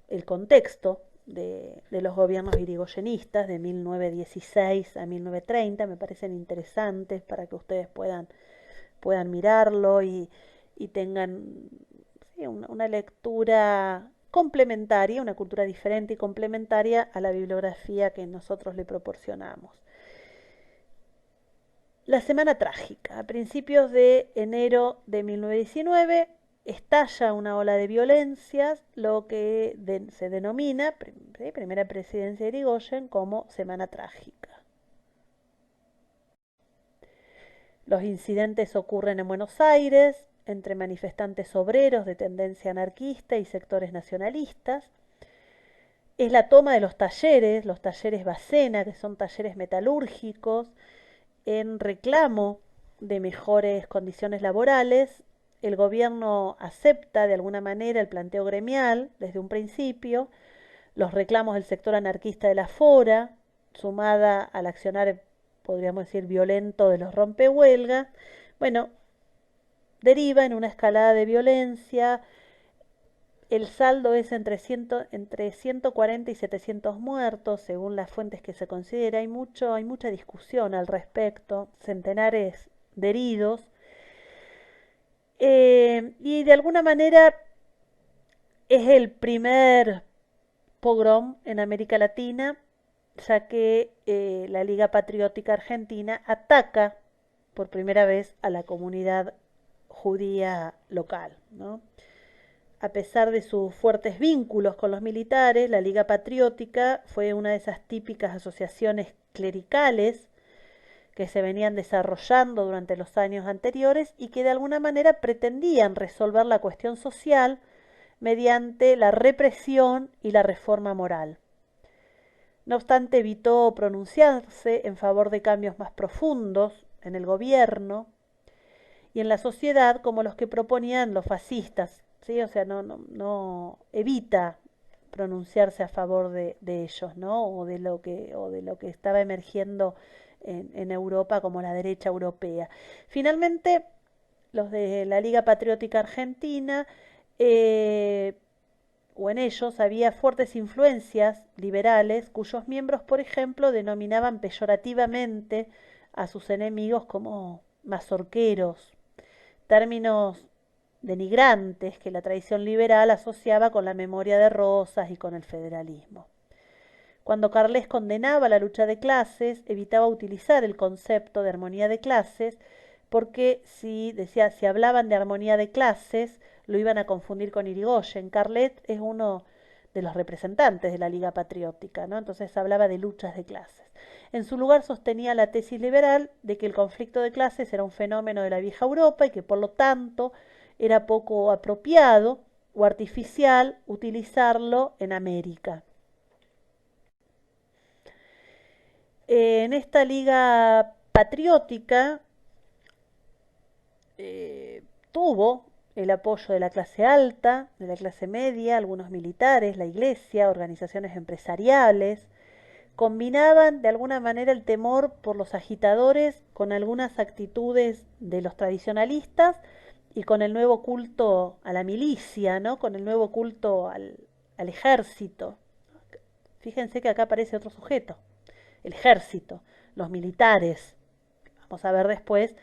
el contexto de los gobiernos irigoyenistas de 1916 a 1930, me parecen interesantes para que ustedes puedan mirarlo y tengan sí, una lectura complementaria, una cultura diferente y complementaria a la bibliografía que nosotros le proporcionamos. La semana trágica. A principios de enero de 1919 estalla una ola de violencias, lo que se denomina, primera presidencia de Irigoyen, como semana trágica. Los incidentes ocurren en Buenos Aires, entre manifestantes obreros de tendencia anarquista y sectores nacionalistas. Es la toma de los talleres Bacena, que son talleres metalúrgicos, en reclamo de mejores condiciones laborales. El gobierno acepta de alguna manera el planteo gremial desde un principio, los reclamos del sector anarquista de la Fora, sumada al accionar, podríamos decir, violento de los rompehuelgas, bueno, deriva en una escalada de violencia. El saldo es entre 140 y 700 muertos, según las fuentes que se considera. Hay mucha discusión al respecto, centenares de heridos. Y de alguna manera es el primer pogrom en América Latina, ya que la Liga Patriótica Argentina ataca por primera vez a la comunidad judía local, ¿no? A pesar de sus fuertes vínculos con los militares, la Liga Patriótica fue una de esas típicas asociaciones clericales que se venían desarrollando durante los años anteriores y que de alguna manera pretendían resolver la cuestión social mediante la represión y la reforma moral. No obstante, evitó pronunciarse en favor de cambios más profundos en el gobierno y en la sociedad como los que proponían los fascistas, ¿sí? O sea, no evita pronunciarse a favor de ellos, ¿no? O de lo que estaba emergiendo en Europa como la derecha europea. Finalmente, los de la Liga Patriótica Argentina, o en ellos había fuertes influencias liberales cuyos miembros, por ejemplo, denominaban peyorativamente a sus enemigos como mazorqueros, términos denigrantes que la tradición liberal asociaba con la memoria de Rosas y con el federalismo. Cuando Carles condenaba la lucha de clases, evitaba utilizar el concepto de armonía de clases porque decía, si hablaban de armonía de clases, lo iban a confundir con Irigoyen. Carlet es uno de los representantes de la Liga Patriótica, ¿no? Entonces hablaba de luchas de clases. En su lugar sostenía la tesis liberal de que el conflicto de clases era un fenómeno de la vieja Europa y que por lo tanto era poco apropiado o artificial utilizarlo en América. En esta liga patriótica tuvo el apoyo de la clase alta, de la clase media, algunos militares, la iglesia, organizaciones empresariales. Combinaban de alguna manera el temor por los agitadores con algunas actitudes de los tradicionalistas y con el nuevo culto a la milicia, ¿no? Con el nuevo culto al ejército. Fíjense que acá aparece otro sujeto, el ejército, los militares. Vamos a ver después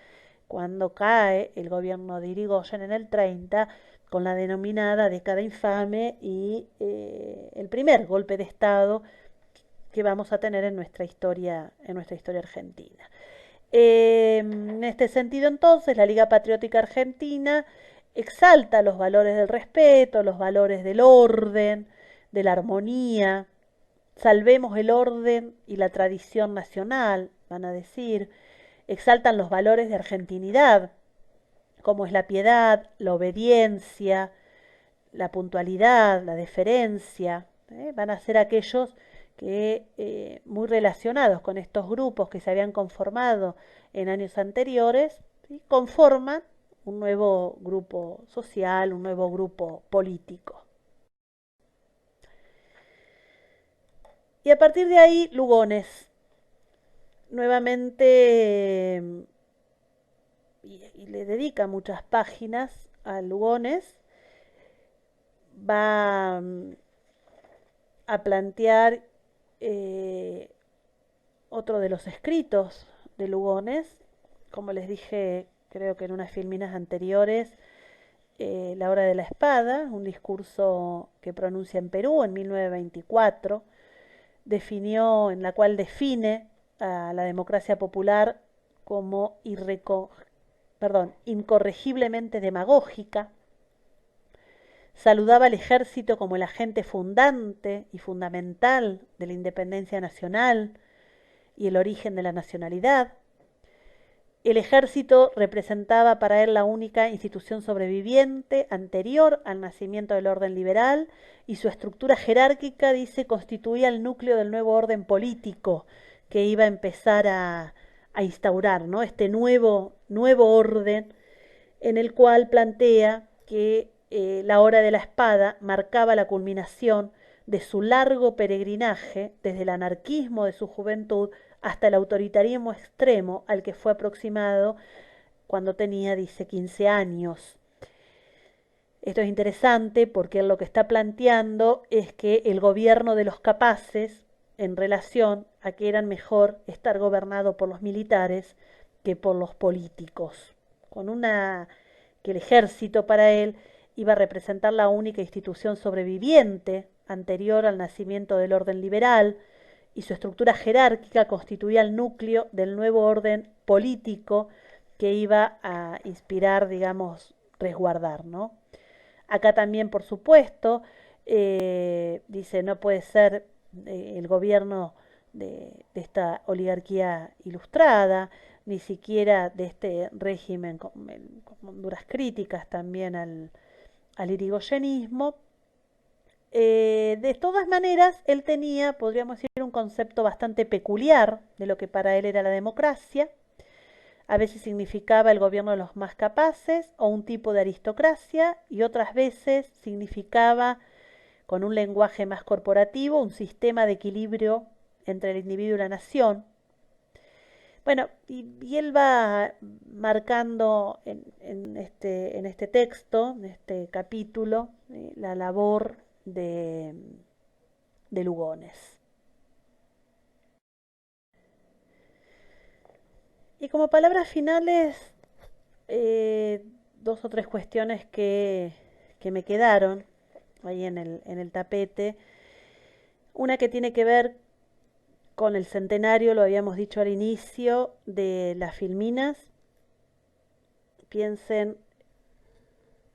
cuando cae el gobierno de Irigoyen en el 30 con la denominada década infame y el primer golpe de Estado que vamos a tener en nuestra historia argentina. En este sentido, entonces, la Liga Patriótica Argentina exalta los valores del respeto, los valores del orden, de la armonía. Salvemos el orden y la tradición nacional, van a decir. Exaltan los valores de argentinidad, como es la piedad, la obediencia, la puntualidad, la deferencia. Van a ser aquellos que, muy relacionados con estos grupos que se habían conformado en años anteriores, ¿sí? Conforman un nuevo grupo social, un nuevo grupo político. Y a partir de ahí, Lugones. Nuevamente, y le dedica muchas páginas a Lugones, va a plantear otro de los escritos de Lugones, como les dije, creo que en unas filminas anteriores, La Hora de la Espada, un discurso que pronuncia en Perú en 1924, en la cual define a la democracia popular como incorregiblemente demagógica. Saludaba al ejército como el agente fundante y fundamental de la independencia nacional y el origen de la nacionalidad. El ejército representaba para él la única institución sobreviviente anterior al nacimiento del orden liberal y su estructura jerárquica, dice, constituía el núcleo del nuevo orden político que iba a empezar a instaurar, ¿no? Este nuevo orden en el cual plantea que la hora de la espada marcaba la culminación de su largo peregrinaje desde el anarquismo de su juventud hasta el autoritarismo extremo al que fue aproximado cuando tenía, dice, 15 años. Esto es interesante porque lo que está planteando es que el gobierno de los capaces, en relación a que eran mejor estar gobernado por los militares que por los políticos, que el ejército para él iba a representar la única institución sobreviviente anterior al nacimiento del orden liberal, y su estructura jerárquica constituía el núcleo del nuevo orden político que iba a inspirar, digamos, resguardar, ¿no? Acá también, por supuesto, dice, no puede ser el gobierno esta oligarquía ilustrada, ni siquiera de este régimen con duras críticas también al irigoyenismo. De todas maneras, él tenía, podríamos decir, un concepto bastante peculiar de lo que para él era la democracia. A veces significaba el gobierno de los más capaces o un tipo de aristocracia y otras veces significaba, con un lenguaje más corporativo, un sistema de equilibrio entre el individuo y la nación. Bueno, y él va marcando en este texto, en este capítulo, la labor de Lugones. Y como palabras finales, dos o tres cuestiones que me quedaron ahí en el tapete. Una que tiene que ver con el centenario, lo habíamos dicho al inicio, de las Filminas. Piensen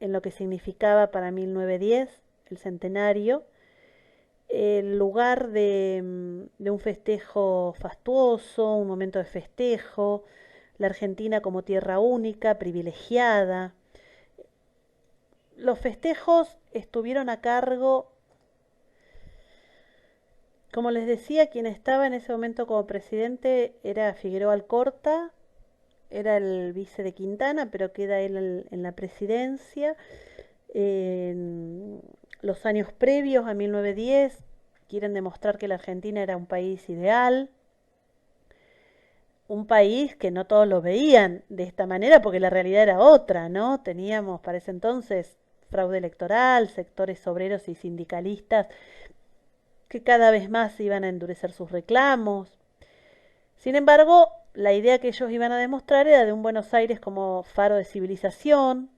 en lo que significaba para 1910, el centenario, el lugar de un festejo fastuoso, un momento de festejo, la Argentina como tierra única, privilegiada. Los festejos estuvieron a cargo, como les decía, quien estaba en ese momento como presidente era Figueroa Alcorta, era el vice de Quintana, pero queda él en la presidencia. En los años previos a 1910 quieren demostrar que la Argentina era un país ideal, un país que no todos lo veían de esta manera porque la realidad era otra, ¿no? Teníamos para ese entonces fraude electoral, sectores obreros y sindicalistas que cada vez más iban a endurecer sus reclamos. Sin embargo, la idea que ellos iban a demostrar era de un Buenos Aires como faro de civilización.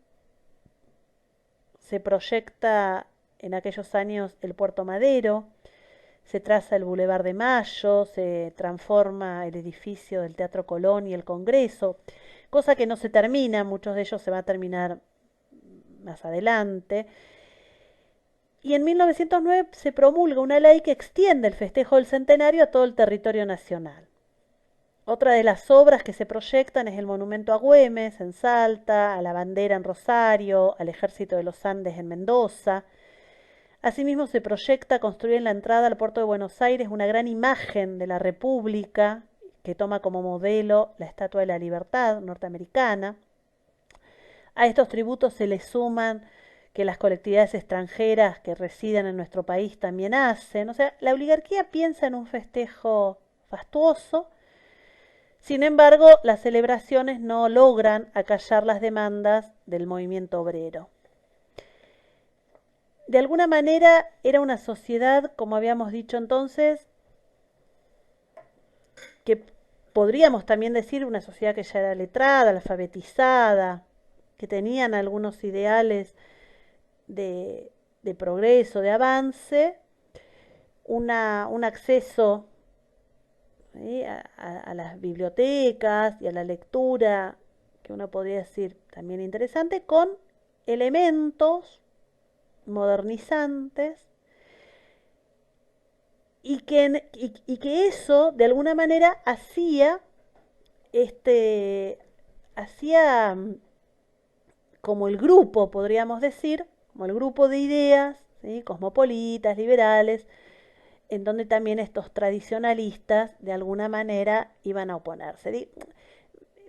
Se proyecta en aquellos años el Puerto Madero, se traza el Boulevard de Mayo, se transforma el edificio del Teatro Colón y el Congreso, cosa que no se termina, muchos de ellos se va a terminar más adelante. Y en 1909 se promulga una ley que extiende el festejo del centenario a todo el territorio nacional. Otra de las obras que se proyectan es el monumento a Güemes en Salta, a la bandera en Rosario, al Ejército de los Andes en Mendoza. Asimismo se proyecta construir en la entrada al puerto de Buenos Aires una gran imagen de la República que toma como modelo la Estatua de la Libertad norteamericana. A estos tributos se le suman que las colectividades extranjeras que residen en nuestro país también hacen. O sea, la oligarquía piensa en un festejo fastuoso. Sin embargo, las celebraciones no logran acallar las demandas del movimiento obrero. De alguna manera era una sociedad, como habíamos dicho entonces, que podríamos también decir una sociedad que ya era letrada, alfabetizada, que tenían algunos ideales de progreso, de avance, un acceso a las bibliotecas y a la lectura, que uno podría decir también interesante, con elementos modernizantes y que eso de alguna manera hacía como el grupo, podríamos decir, como el grupo de ideas, ¿sí? Cosmopolitas, liberales, en donde también estos tradicionalistas de alguna manera iban a oponerse.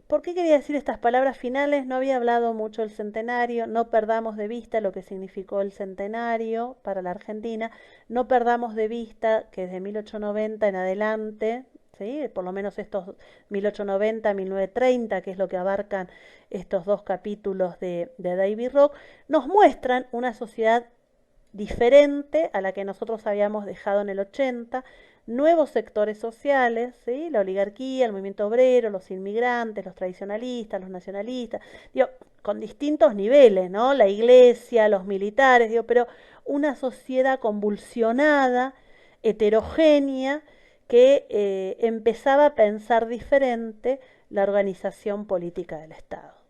¿Por qué quería decir estas palabras finales? No había hablado mucho del centenario, no perdamos de vista lo que significó el centenario para la Argentina, no perdamos de vista que desde 1890 en adelante, ¿sí? Por lo menos estos 1890, 1930, que es lo que abarcan estos dos capítulos de David Rock, nos muestran una sociedad diferente a la que nosotros habíamos dejado en el 80, nuevos sectores sociales, ¿sí? La oligarquía, el movimiento obrero, los inmigrantes, los tradicionalistas, los nacionalistas, digo, con distintos niveles, ¿no? La iglesia, los militares, digo, pero una sociedad convulsionada, heterogénea, que empezaba a pensar diferente la organización política del Estado.